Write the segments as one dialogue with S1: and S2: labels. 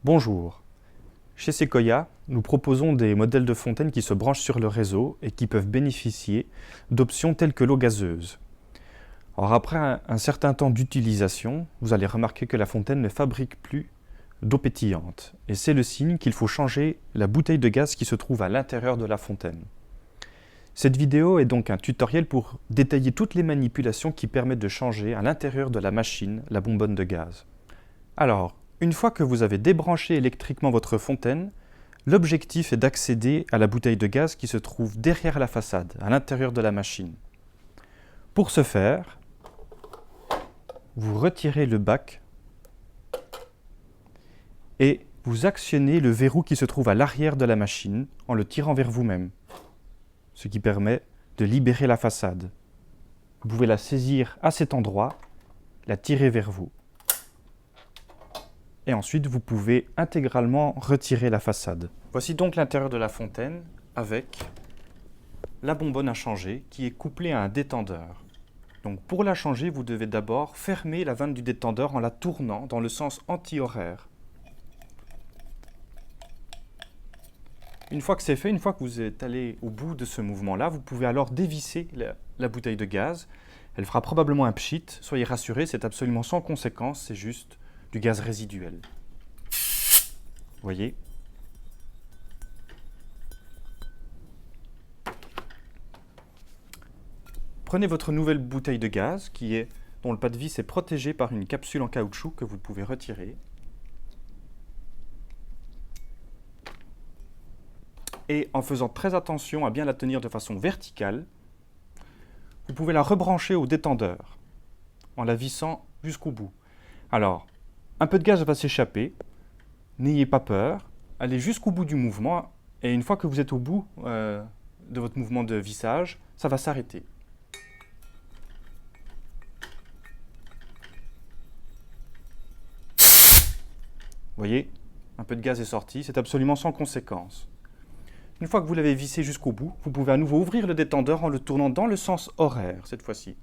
S1: Bonjour. Chez Sequoia, nous proposons des modèles de fontaines qui se branchent sur le réseau et qui peuvent bénéficier d'options telles que l'eau gazeuse. Alors après un certain temps d'utilisation, vous allez remarquer que la fontaine ne fabrique plus d'eau pétillante. Et c'est le signe qu'il faut changer la bouteille de gaz qui se trouve à l'intérieur de la fontaine. Cette vidéo est donc un tutoriel pour détailler toutes les manipulations qui permettent de changer à l'intérieur de la machine la bonbonne de gaz. Alors, une fois que vous avez débranché électriquement votre fontaine, l'objectif est d'accéder à la bouteille de gaz qui se trouve derrière la façade, à l'intérieur de la machine. Pour ce faire, vous retirez le bac et vous actionnez le verrou qui se trouve à l'arrière de la machine en le tirant vers vous-même, ce qui permet de libérer la façade. Vous pouvez la saisir à cet endroit, la tirer vers vous. Et ensuite, vous pouvez intégralement retirer la façade. Voici donc l'intérieur de la fontaine avec la bonbonne à changer qui est couplée à un détendeur. Donc pour la changer, vous devez d'abord fermer la vanne du détendeur en la tournant dans le sens anti-horaire. Une fois que c'est fait, une fois que vous êtes allé au bout de ce mouvement-là, vous pouvez alors dévisser la bouteille de gaz. Elle fera probablement un pchit. Soyez rassurés, c'est absolument sans conséquence, c'est juste du gaz résiduel. Vous voyez ? Prenez votre nouvelle bouteille de gaz dont le pas de vis est protégé par une capsule en caoutchouc que vous pouvez retirer. Et en faisant très attention à bien la tenir de façon verticale, vous pouvez la rebrancher au détendeur en la vissant jusqu'au bout. Alors, un peu de gaz va s'échapper, n'ayez pas peur, allez jusqu'au bout du mouvement et une fois que vous êtes au bout de votre mouvement de vissage, ça va s'arrêter. Vous voyez, un peu de gaz est sorti, c'est absolument sans conséquence. Une fois que vous l'avez vissé jusqu'au bout, vous pouvez à nouveau ouvrir le détendeur en le tournant dans le sens horaire, cette fois-ci.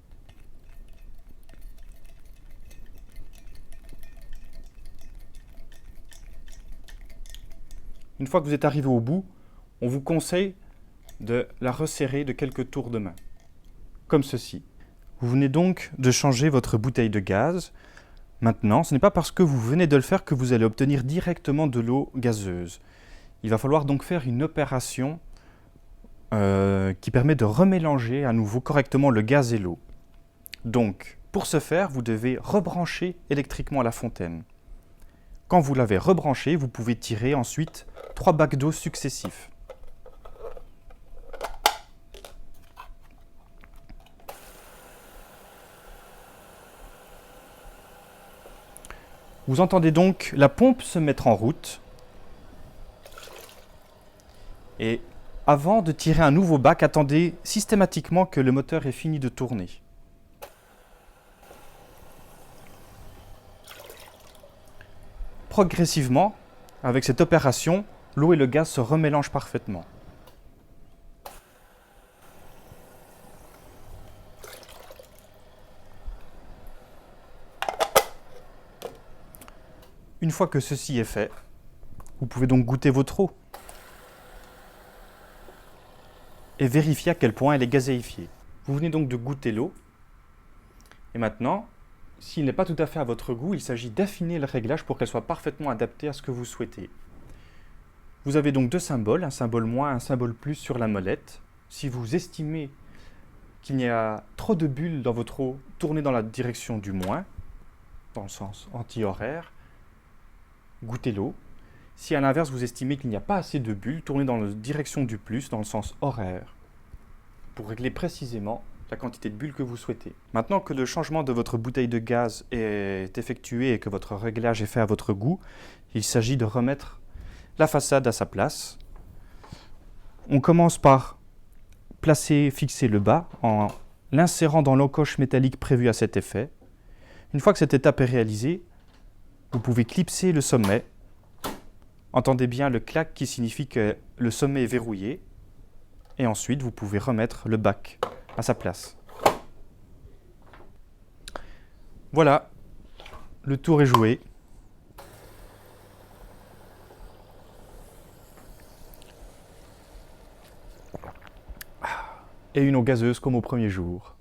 S1: Une fois que vous êtes arrivé au bout, on vous conseille de la resserrer de quelques tours de main, comme ceci. Vous venez donc de changer votre bouteille de gaz. Maintenant, ce n'est pas parce que vous venez de le faire que vous allez obtenir directement de l'eau gazeuse. Il va falloir donc faire une opération qui permet de remélanger à nouveau correctement le gaz et l'eau. Donc, pour ce faire, vous devez rebrancher électriquement la fontaine. Quand vous l'avez rebranché, vous pouvez tirer ensuite 3 bacs d'eau successifs. Vous entendez donc la pompe se mettre en route. Et avant de tirer un nouveau bac, attendez systématiquement que le moteur ait fini de tourner. Progressivement, avec cette opération, l'eau et le gaz se remélangent parfaitement. Une fois que ceci est fait, vous pouvez donc goûter votre eau et vérifier à quel point elle est gazéifiée. Vous venez donc de goûter l'eau. Et maintenant, s'il n'est pas tout à fait à votre goût, il s'agit d'affiner le réglage pour qu'elle soit parfaitement adaptée à ce que vous souhaitez. Vous avez donc deux symboles, un symbole moins, un symbole plus sur la molette. Si vous estimez qu'il y a trop de bulles dans votre eau, tournez dans la direction du moins, dans le sens anti-horaire, goûtez l'eau. Si à l'inverse vous estimez qu'il n'y a pas assez de bulles, tournez dans la direction du plus, dans le sens horaire, pour régler précisément la quantité de bulles que vous souhaitez. Maintenant que le changement de votre bouteille de gaz est effectué et que votre réglage est fait à votre goût, il s'agit de remettre la façade à sa place. On commence par fixer le bas en l'insérant dans l'encoche métallique prévue à cet effet. Une fois que cette étape est réalisée, vous pouvez clipser le sommet. Entendez bien le clac qui signifie que le sommet est verrouillé. Et ensuite, vous pouvez remettre le bac à sa place. Voilà, le tour est joué. Et une eau gazeuse comme au premier jour.